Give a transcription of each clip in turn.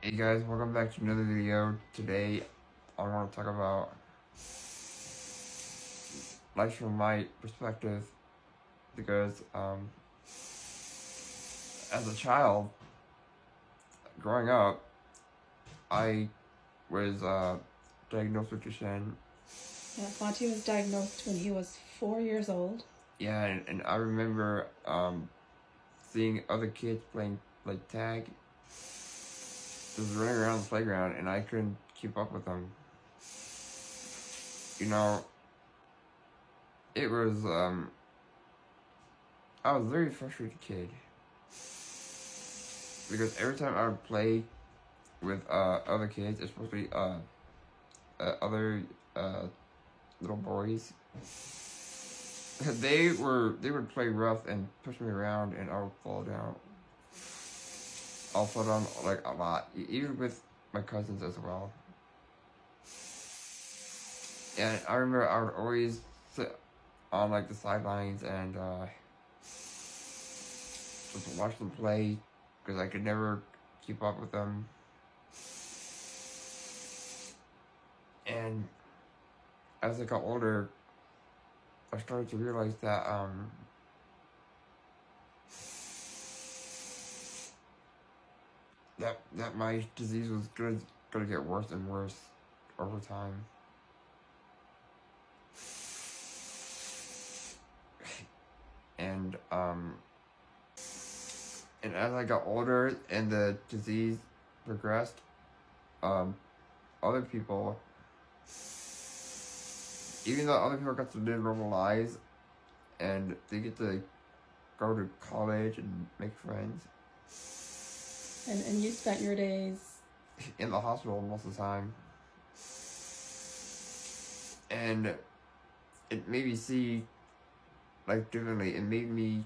Hey guys, welcome back to another video. Today, I want to talk about life from my perspective because as a child, growing up, I was diagnosed with Duchenne. Yeah, Fonte was diagnosed when he was 4 years old. Yeah, and I remember seeing other kids playing like tag, just running around the playground, and I couldn't keep up with them. You know, it was I was a very frustrated kid because every time I would play with other kids, especially other little boys, they would play rough and push me around, and I would fall down. I'll fall down like a lot, even with my cousins as well. And I remember I would always sit on like the sidelines and just watch them play because I could never keep up with them. And as I got older, I started to realize that that my disease was gonna get worse and worse over time. And and as I got older and the disease progressed, other people, even though other people got to live normal lives and they get to go to college and make friends, And you spent your days in the hospital most of the time. And it made me see life differently. It made me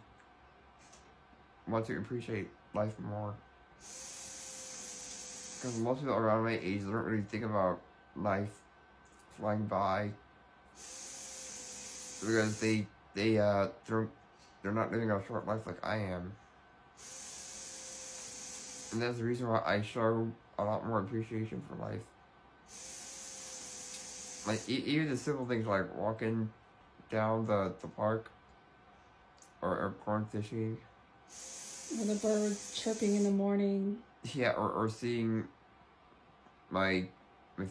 want to appreciate life more. Because most people around my age don't really think about life flying by. Because they're not living a short life like I am. And that's the reason why I show a lot more appreciation for life. Like, even the simple things like walking down the park or going fishing. or the birds chirping in the morning. Yeah, or seeing my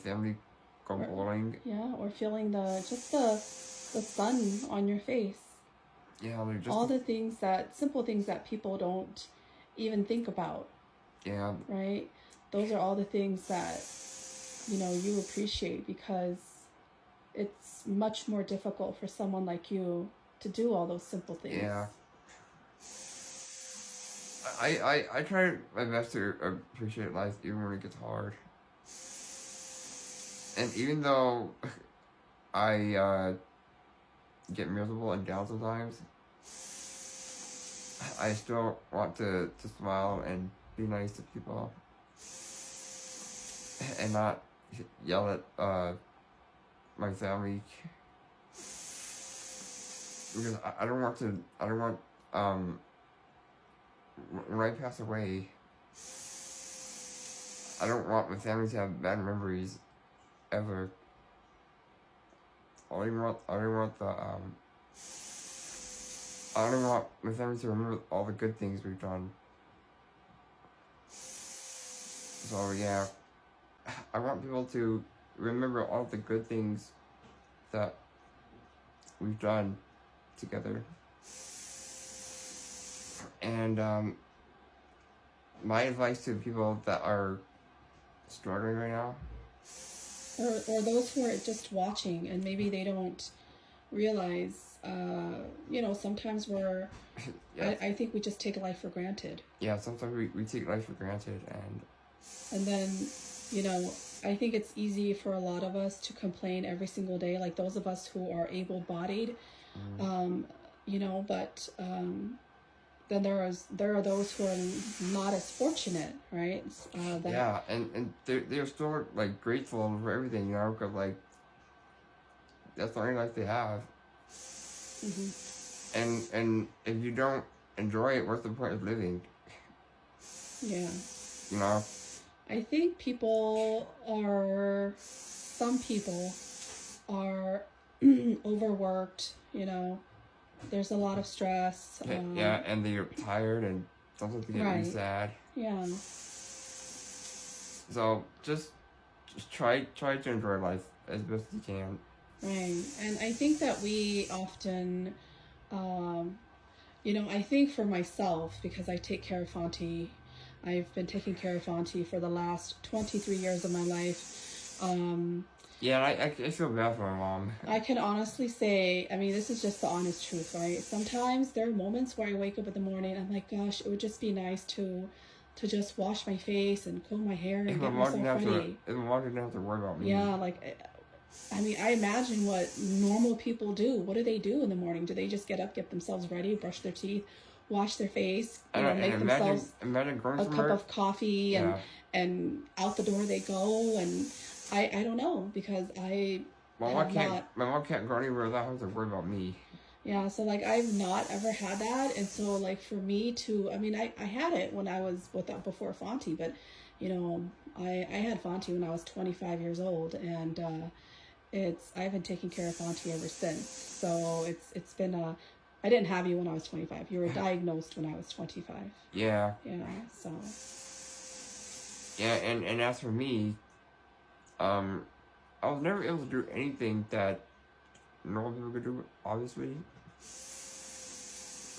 family go bowling. Yeah, or feeling the sun on your face. Yeah, like just all the things simple things that people don't even think about. Yeah. Right? Those are all the things that, you appreciate because it's much more difficult for someone like you to do all those simple things. Yeah. I try my best to appreciate life even when it gets hard. And even though I get miserable and down sometimes, I still want to smile and be nice to people and not yell at my family, because I don't want when I pass away, I don't want my family to have bad memories ever. I don't want my family to remember all the good things we've done. So yeah, I want people to remember all the good things that we've done together. And my advice to people that are struggling right now, or those who are just watching and maybe they don't realize, sometimes we're yes. I think we just take life for granted. Yeah, sometimes we take life for granted, and then, I think it's easy for a lot of us to complain every single day, like those of us who are able-bodied, but then there are those who are not as fortunate, right? Yeah, and they're still like grateful for everything, because like that's the only life they have. And if you don't enjoy it, what's the point of living? Yeah. I think some people are overworked, you know, there's a lot of stress. Yeah, and they're tired and sometimes they get really Right. sad. Yeah. So just try to enjoy life as best you can. Right. And I think that we often, you know, I think for myself, because I take care of Fonty, I've been taking care of Fonty for the last 23 years of my life. Yeah, I feel bad for my mom. I can honestly say, I mean, this is just the honest truth, right? Sometimes there are moments where I wake up in the morning, I'm like, gosh, it would just be nice to just wash my face and comb my hair and If my get mom myself didn't have ready. to, if my mom didn't have to worry about me. Yeah, like, I mean, I imagine what normal people do. What do they do in the morning? Do they just get up, get themselves ready, brush their teeth, wash their face, make themselves imagine going a somewhere. cup of coffee, Yeah. and out the door they go? And I don't know, because My mom can't go anywhere without having to worry about me. yeah, so like I've not ever had that, and so like for me to, I mean, I had it when I was before Fonty, but you know, I had Fonty when I was 25 years old, and I've been taking care of Fonty ever since. So it's been I didn't have you when I was 25. You were diagnosed when I was 25. Yeah. Yeah, so. Yeah, and as for me, I was never able to do anything that normal people could do, obviously.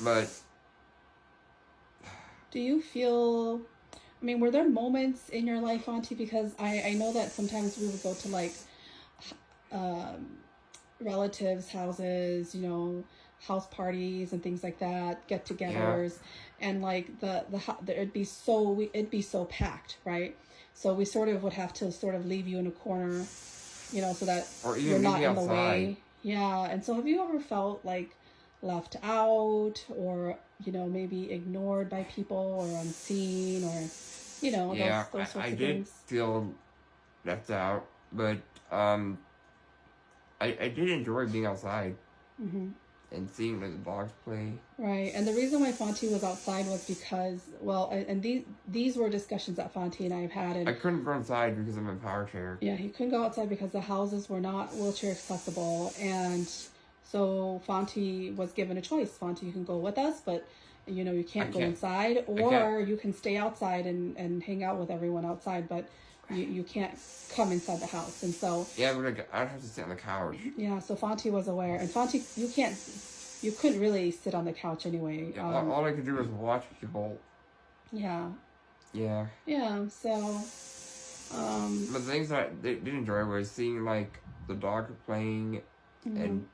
But Do you feel, I mean, were there moments in your life, Auntie? Because I know that sometimes we would go to like um, relatives' houses, you know, house parties and things like that, get-togethers, and like it'd be so packed, right? So we sort of would have to sort of leave you in a corner, you know, so that or even you're not maybe in the outside. way. Yeah, and so have you ever felt like left out, or you know, maybe ignored by people, or unseen, or you know, Yeah, those sorts I of did things? feel left out, but I did enjoy being outside Mm-hmm. and seeing like the dogs play. Right, and the reason why Fonty was outside was because, well, and these were discussions that Fonty and I have had, I and couldn't go inside because of my power chair. yeah, he couldn't go outside because the houses were not wheelchair accessible, and so Fonty was given a choice. Fonty, you can go with us, but you know you can't go inside, or you can stay outside and hang out with everyone outside, but you can't come inside the house. And so Yeah, but like, I'd have to sit on the couch. yeah, so Fonty was aware, and Fonty, you couldn't really sit on the couch anyway. Yeah, all I could do was watch people. Yeah. Yeah. Yeah, so But the things that I did enjoy was seeing like the dog playing and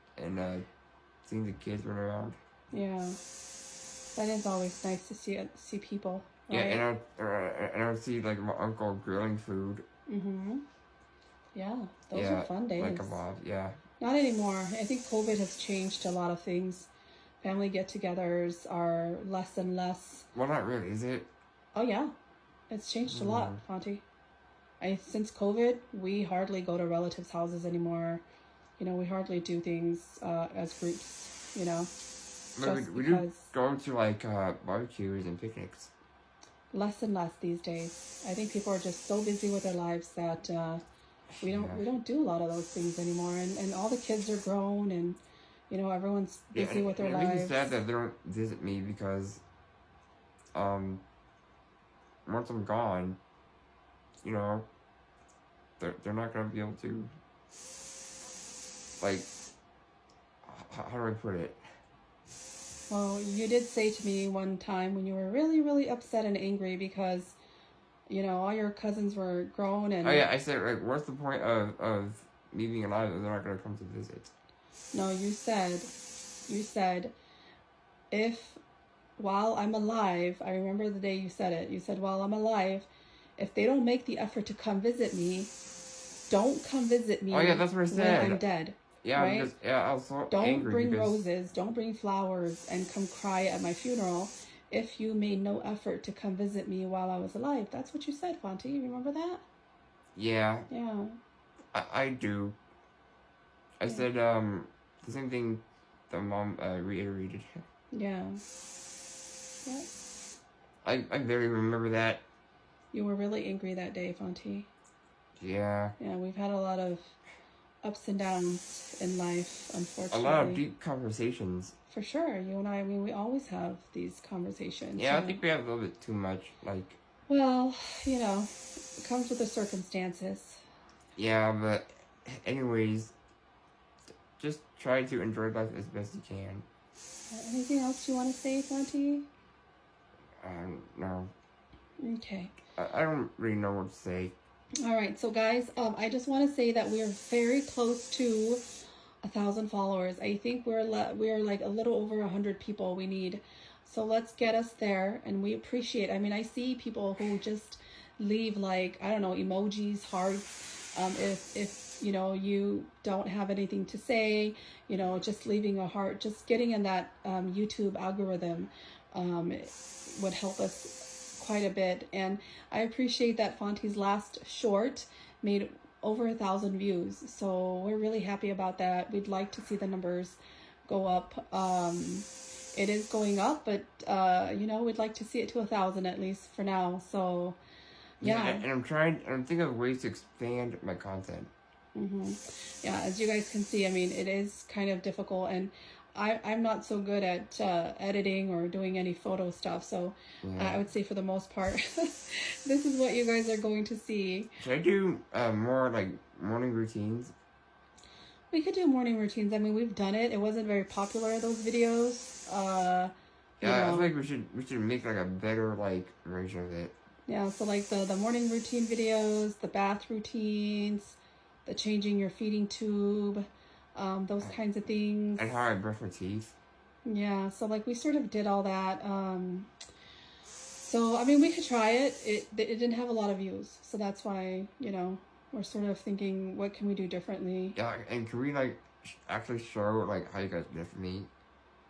seeing the kids run around. yeah, that is always nice to see people, right? Yeah, and I would see like my uncle grilling food. Yeah, those were fun days. Like a lot, yeah. Not anymore. I think COVID has changed a lot of things. Family get-togethers are less and less. Well, not really, is it? Oh yeah, it's changed a lot, Fonty. Since COVID, we hardly go to relatives' houses anymore. You know, we hardly do things as groups. You know, But we do go to like barbecues and picnics. Less and less these days. I think people are just so busy with their lives that we don't do a lot of those things anymore. And all the kids are grown, and you know everyone's busy with their lives. It makes me sad that they don't visit me because once I'm gone, you know, they're not gonna be able to, like, how do I put it? Well, you did say to me one time when you were really, really upset and angry because, you know, all your cousins were grown and... Oh yeah, I said, like, what's the point of me being alive if they're not gonna come to visit? No, you said, if while I'm alive, I remember the day you said it, you said, while I'm alive, if they don't make the effort to come visit me, don't come visit me. Oh yeah, that's what I said. When I'm dead. Yeah, right? because I was so don't angry. Bring roses, don't bring flowers, and come cry at my funeral if you made no effort to come visit me while I was alive. That's what you said, Fonty. You remember that? Yeah. Yeah. I do. I said the same thing that Mom reiterated. Yeah. Yeah. I very remember that. You were really angry that day, Fonty. Yeah. Yeah, we've had a lot of ups and downs in life, A unfortunately. lot of deep conversations. For sure. You and I mean, we always have these conversations. Yeah, I think we have a little bit too much, like... Well, you know, it comes with the circumstances. Yeah, but anyways, just try to enjoy life as best you can. Anything else you want to say, Fonty? No. Okay. I don't really know what to say. All right, so guys, I just want to say that we are very close to 1,000 followers. I think we're like a little over 100 people we need. So let's get us there, and we appreciate. I mean, I see people who just leave like, I don't know, emojis, hearts. If you know you don't have anything to say, you know, just leaving a heart, just getting in that YouTube algorithm would help us quite a bit. And I appreciate that Fonty's last short made over 1,000 views, so we're really happy about that. We'd like to see the numbers go up. It is going up, but you know, we'd like to see it to 1,000 at least for now. So yeah, and I'm thinking of ways to expand my content. Yeah, as you guys can see, I mean, it is kind of difficult, and I'm not so good at editing or doing any photo stuff, so I would say for the most part, this is what you guys are going to see. Should I do more like morning routines? We could do morning routines. I mean, we've done it. It wasn't very popular, those videos. Yeah, I feel like we should make like a better like version of it. Yeah, so like the morning routine videos, the bath routines, the changing your feeding tube, those kinds of things. And how I brush my teeth. Yeah, so like we sort of did all that. So I mean, we could try it. It didn't have a lot of views, so that's why, you know, we're sort of thinking, what can we do differently? Yeah, and can we like actually show like how you guys differently?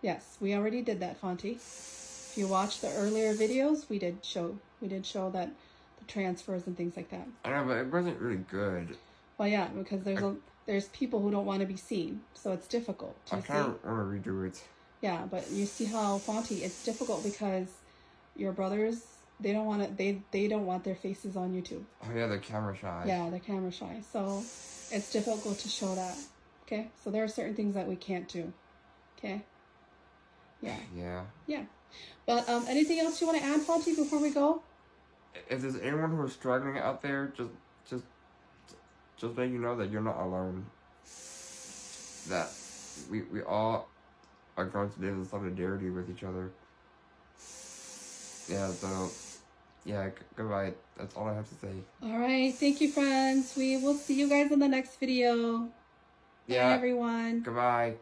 Yes, we already did that, Fonty. If you watch the earlier videos, we did show that the transfers and things like that. I know, but it wasn't really good. Well, yeah, because there's people who don't want to be seen, so it's difficult. I kind of want to redo it. Yeah, but you see how, Fonty, it's difficult because your brothers, they don't want their faces on YouTube. Oh yeah, they're camera shy. Yeah, they're camera shy, so it's difficult to show that. Okay, so there are certain things that we can't do. Okay. Yeah. Yeah. Yeah. But anything else you want to add, Fonty, before we go? If there's anyone who's struggling out there, just let you know that you're not alone. That we all are going to live in solidarity with each other. Yeah, so yeah, goodbye. That's all I have to say. All right, thank you, friends. We will see you guys in the next video. Yeah. Bye, everyone. Goodbye.